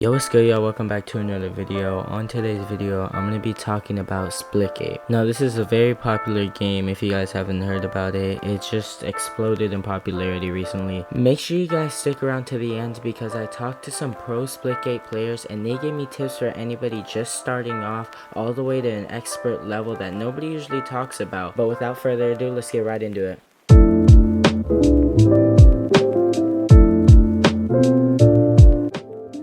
Yo, what's good, y'all? Welcome back to another video. On today's video, I'm going to be talking about Splitgate. Now, this is a very popular game. If you guys haven't heard about it, it just exploded in popularity recently. Make sure you guys stick around to the end because I talked to some pro Splitgate players and they gave me tips for anybody just starting off all the way to an expert level that nobody usually talks about. But without further ado, let's get right into it.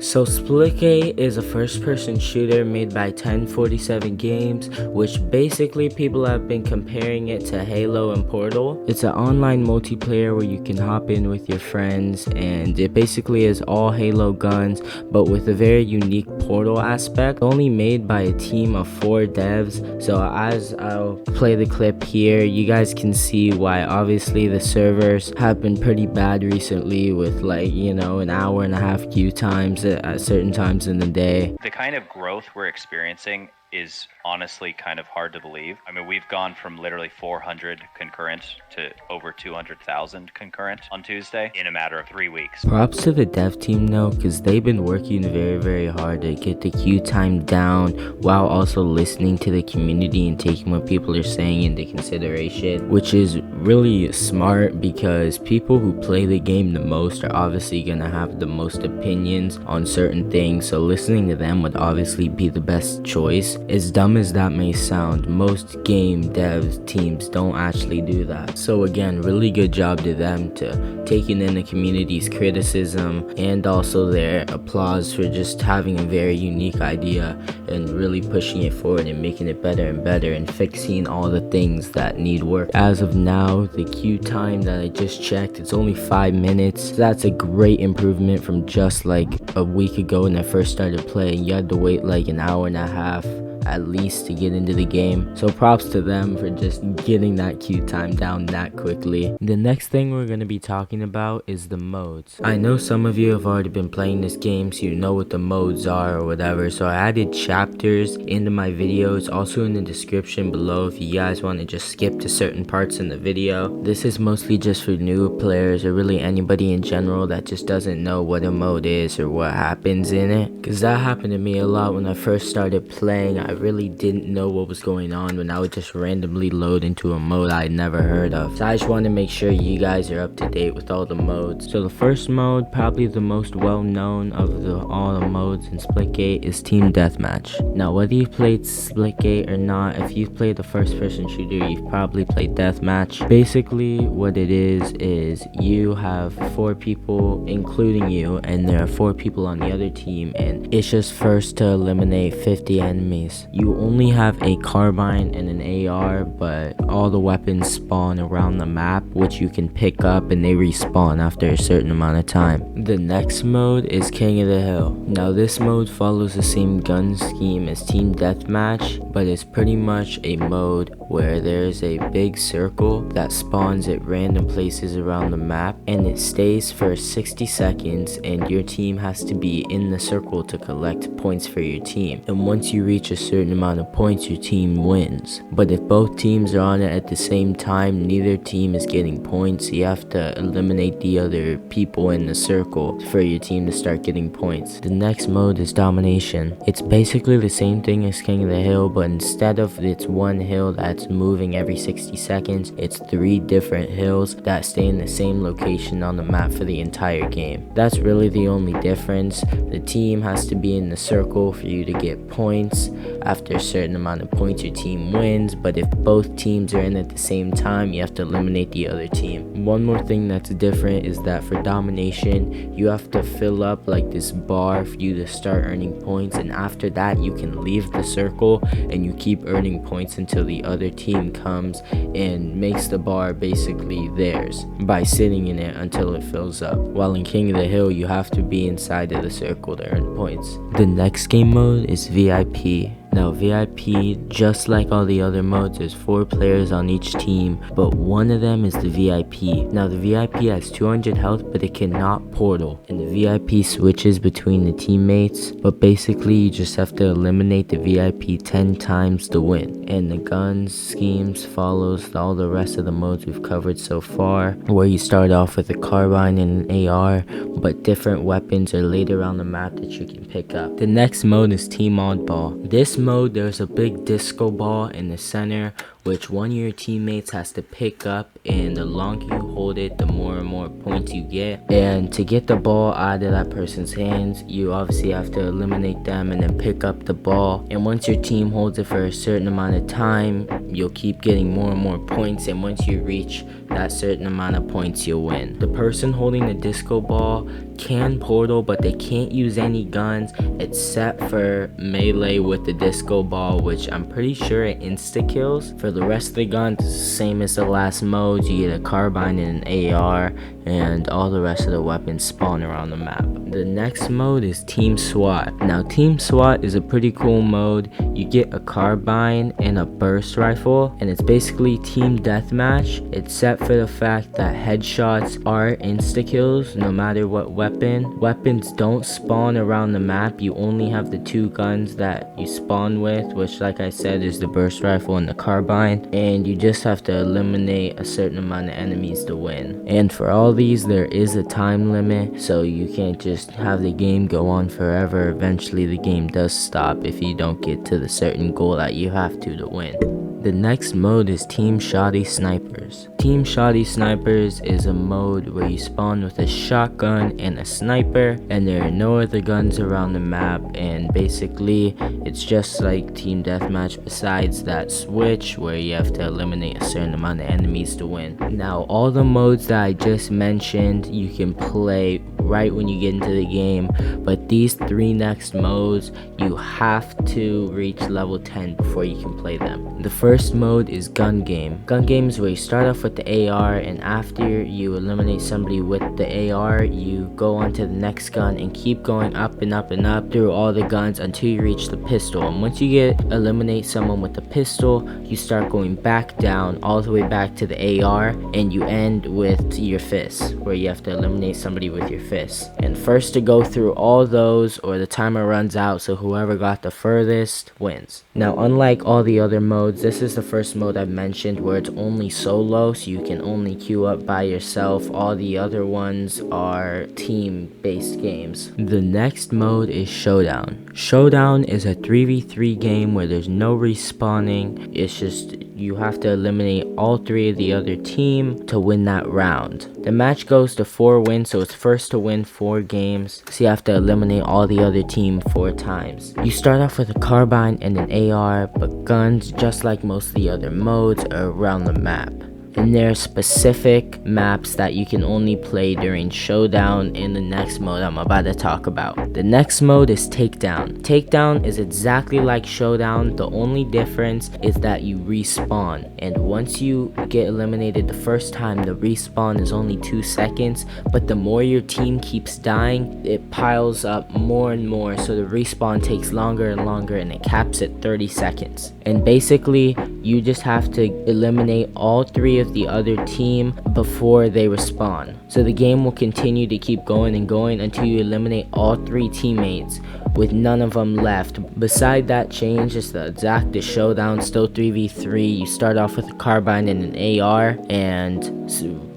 So Splitgate is a first-person shooter made by 1047 Games, which basically people have been comparing it to Halo and Portal. It's an online multiplayer where you can hop in with your friends, and it basically is all Halo guns, but with a very unique Portal aspect. Only made by a team of 4 devs, so as I'll play the clip here, you guys can see why obviously the servers have been pretty bad recently with, like, you know, an hour and a half queue times at certain times in the day. The kind of growth we're experiencing is honestly kind of hard to believe. I mean, we've gone from literally 400 concurrent to over 200,000 concurrent on Tuesday in a matter of 3 weeks. Props to the dev team though, because they've been working very hard to get the queue time down while also listening to the community and taking what people are saying into consideration, which is really smart because people who play the game the most are obviously gonna have the most opinions on certain things, so listening to them would obviously be the best choice. As dumb as that may sound, most game dev teams don't actually do that. So again, really good job to them to taking in the community's criticism and also their applause for just having a very unique idea and really pushing it forward and making it better and better and fixing all the things that need work. As of now, the queue time that I just checked, it's only 5 minutes. That's a great improvement from just like a week ago when I first started playing. You had to wait like an hour and a half at least to get into the game, so props to them for just getting that queue time down that quickly. The next thing we're going to be talking about is the modes. I know some of you have already been playing this game, so you know what the modes are or whatever, so I added chapters into my videos, also in the description below if you guys want to just skip to certain parts in the video. This is mostly just for new players or really anybody in general that just doesn't know what a mode is or what happens in it, because that happened to me a lot when I first started playing. I really didn't know what was going on when I would just randomly load into a mode I'd never heard of. So I just want to make sure you guys are up to date with all the modes. So the first mode, probably the most well known of all the modes in Splitgate, is Team Deathmatch. Now whether you've played Splitgate or not, if you've played the first person shooter, you've probably played Deathmatch. Basically what it is you have 4 people including you, and there are 4 people on the other team, and it's just first to eliminate 50 enemies. You only have a carbine and an AR, but all the weapons spawn around the map, which you can pick up and they respawn after a certain amount of time. The next mode is King of the Hill. Now this mode follows the same gun scheme as Team Deathmatch, but it's pretty much a mode where there's a big circle that spawns at random places around the map, and it stays for 60 seconds, and your team has to be in the circle to collect points for your team. And once you reach a certain amount of points, your team wins. But if both teams are on it at the same time, neither team is getting points. You have to eliminate the other people in the circle for your team to start getting points. The next mode is Domination. It's basically the same thing as King of the Hill, but instead of it's one hill that's moving every 60 seconds, it's 3 different hills that stay in the same location on the map for the entire game. That's really the only difference. The team has to be in the circle for you to get points. After a certain amount of points, your team wins, but if both teams are in at the same time, you have to eliminate the other team. One more thing that's different is that for Domination, you have to fill up like this bar for you to start earning points, and after that you can leave the circle and you keep earning points until the other team comes and makes the bar basically theirs by sitting in it until it fills up. While in King of the Hill, you have to be inside of the circle to earn points. The next game mode is VIP. Now VIP, just like all the other modes, there's 4 players on each team, but one of them is the VIP. Now the VIP has 200 health, but it cannot portal, and the VIP switches between the teammates, but basically you just have to eliminate the VIP 10 times to win. And the guns schemes follows all the rest of the modes we've covered so far, where you start off with a carbine and an AR, but different weapons are laid around the map that you can pick up. The next mode is Team Oddball. This mode, there's a big disco ball in the center, which one of your teammates has to pick up, and the longer you hold it, the more and more points you get. And to get the ball out of that person's hands, you obviously have to eliminate them and then pick up the ball. And once your team holds it for a certain amount of time, you'll keep getting more and more points, and once you reach that certain amount of points, you'll win. The person holding the disco ball can portal, but they can't use any guns except for melee with the disco ball, which I'm pretty sure it insta-kills. For the rest of the guns, it's the same as the last mode. You get a carbine and an AR, and all the rest of the weapons spawn around the map. The next mode is Team SWAT. Now Team SWAT is a pretty cool mode. You get a carbine and a burst rifle, and it's basically team deathmatch, except for the fact that headshots are insta-kills no matter what weapon. Weapons don't spawn around the map. You only have the 2 guns that you spawn with, which like I said is the burst rifle and the carbine, and you just have to eliminate a certain amount of enemies to win. And for all these, there is a time limit, so you can't just have the game go on forever. Eventually the game does stop if you don't get to the certain goal that you have to win. The next mode is Team Shoddy Snipers. Team Shoddy Snipers is a mode where you spawn with a shotgun and a sniper, and there are no other guns around the map, and basically it's just like Team Deathmatch besides that switch where you have to eliminate a certain amount of enemies to win. Now all the modes that I just mentioned you can play right when you get into the game, but these 3 next modes you have to reach level 10 before you can play them. The first mode is Gun Game. Gun Game is where you start off with the AR, and after you eliminate somebody with the AR, you go on to the next gun and keep going up and up and up through all the guns until you reach the pistol. And once you eliminate someone with the pistol, you start going back down all the way back to the AR, and you end with your fist, where you have to eliminate somebody with your fist. And first to go through all those, or the timer runs out, so whoever got the furthest wins. Now unlike all the other modes, this is the first mode I've mentioned where it's only solo, so you can only queue up by yourself. All the other ones are team-based games. The next mode is Showdown. Showdown is a 3v3 game where there's no respawning. It's just you have to eliminate all 3 of the other team to win that round. The match goes to 4 wins, so it's first to win 4 games, so you have to eliminate all the other team 4 times. You start off with a carbine and an AR, but guns, just like most of the other modes, are around the map. And there are specific maps that you can only play during Showdown in the next mode I'm about to talk about. The next mode is Takedown. Takedown is exactly like Showdown. The only difference is that you respawn, and once you get eliminated the first time, the respawn is only 2 seconds, but the more your team keeps dying, it piles up more and more, so the respawn takes longer and longer, and it caps at 30 seconds. And basically you just have to eliminate all 3 of the other team before they respawn. So the game will continue to keep going and going until you eliminate all 3 teammates with none of them left. Beside that change, it's the exact Showdown, still 3v3. You start off with a carbine and an AR, and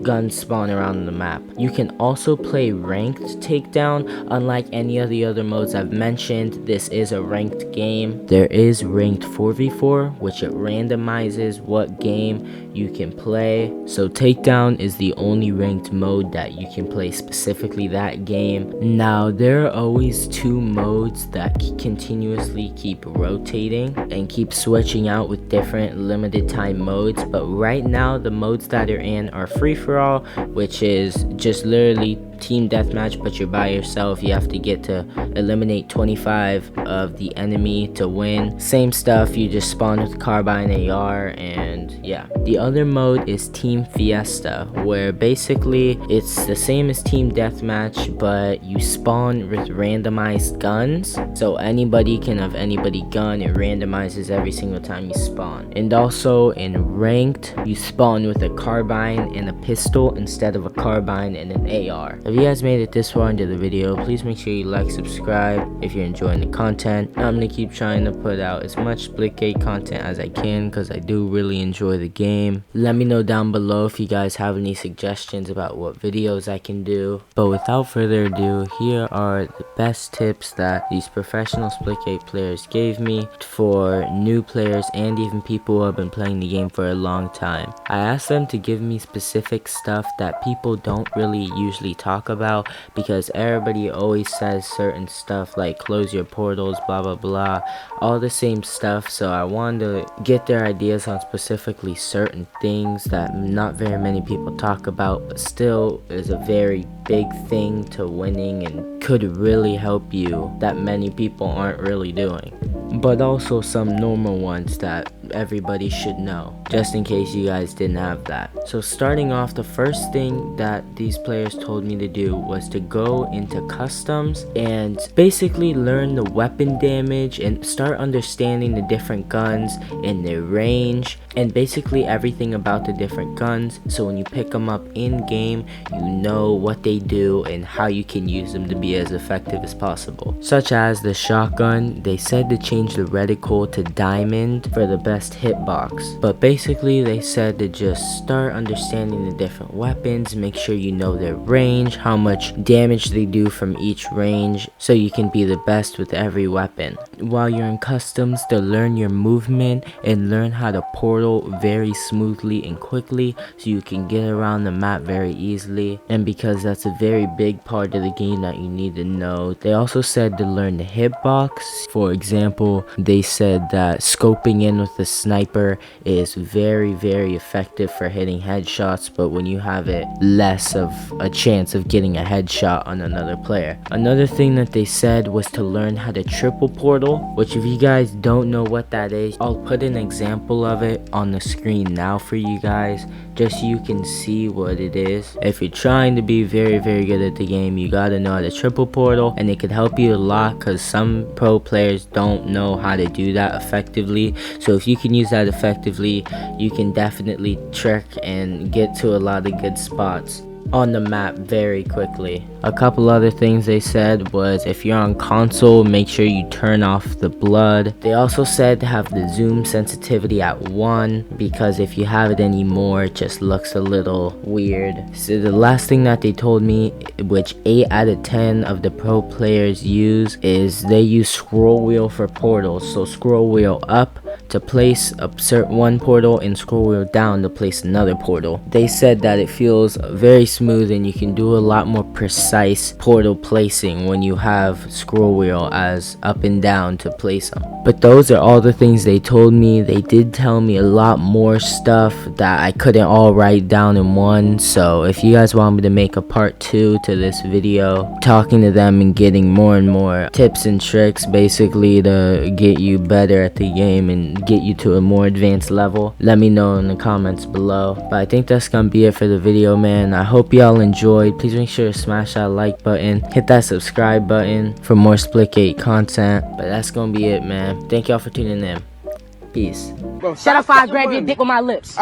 guns spawn around the map. You can also play ranked Takedown. Unlike any of the other modes I've mentioned, this is a ranked game. There is ranked 4v4, which it randomizes what game you can play. So Takedown is the only ranked mode that you can play, specifically that game. Now there are always 2 modes that continuously keep rotating and keep switching out with different limited time modes, but right now the modes that are in are free for all, which is just literally team deathmatch, but you're by yourself. You have to get to eliminate 25 of the enemy to win. Same stuff, you just spawn with carbine AR, and yeah. The other mode is Team Fiesta, where basically it's the same as team deathmatch, but you spawn with randomized guns, so anybody can have anybody gun. It randomizes every single time you spawn. And also in ranked, you spawn with a carbine and a pistol instead of a carbine and an AR. If you guys made it this far into the video, please make sure you like, subscribe if you're enjoying the content. I'm gonna keep trying to put out as much Splitgate content as I can because I do really enjoy the game. Let me know down below if you guys have any suggestions about what videos I can do. But without further ado, here are the best tips that these professional Splitgate players gave me for new players and even people who have been playing the game for a long time. I asked them to give me specific stuff that people don't really usually talk about, because everybody always says certain stuff like close your portals, blah blah blah, all the same stuff. So I wanted to get their ideas on specifically certain things that not very many people talk about, but still is a very big thing to winning and could really help you that many people aren't really doing. But also some normal ones that everybody should know, just in case you guys didn't have that. So starting off, the first thing that these players told me to do was to go into customs and basically learn the weapon damage and start understanding the different guns and their range and basically everything about the different guns, so when you pick them up in game, you know what they do and how you can use them to be as effective as possible. Such as the shotgun, they said to change the reticle to diamond for the best hitbox, but basically they said to just start understanding the different weapons, make sure you know their range, how much damage they do from each range, so you can be the best with every weapon. While you're in customs, to learn your movement and learn how to portal very smoothly and quickly so you can get around the map very easily, and because that's a very big part of the game that you need to know. They also said to learn the hitbox. For example, they said that scoping in with the sniper is very effective for hitting headshots, but when you have it, less of a chance of getting a headshot on another player. Another thing that they said was to learn how to triple portal, which if you guys don't know what that is, I'll put an example of it on the screen now for you guys, just so you can see what it is. If you're trying to be very good at the game, you gotta know how to triple portal, and it could help you a lot because some pro players don't know how to do that effectively. So if you can use that effectively, you can definitely trick and get to a lot of good spots on the map very quickly. A couple other things they said was if you're on console, make sure you turn off the blood. They also said to have the zoom sensitivity at 1, because if you have it anymore, it just looks a little weird. So the last thing that they told me, which 8 out of 10 of the pro players use, is they use scroll wheel for portals. So scroll wheel up to place a certain one portal and scroll wheel down to place another portal. They said that it feels very smooth and you can do a lot more precise portal placing when you have scroll wheel as up and down to place them. But those are all the things they told me. They did tell me a lot more stuff that I couldn't all write down in one, so if you guys want me to make a part 2 to this video, talking to them and getting more and more tips and tricks basically to get you better at the game and get you to a more advanced level, let me know in the comments below. But I think that's gonna be it for the video, man. I hope y'all enjoyed. Please make sure to smash that like button, hit that subscribe button for more Splitgate content. But that's gonna be it, man. Thank y'all for tuning in. Peace. Bro, shut up, I grab your dick with my lips.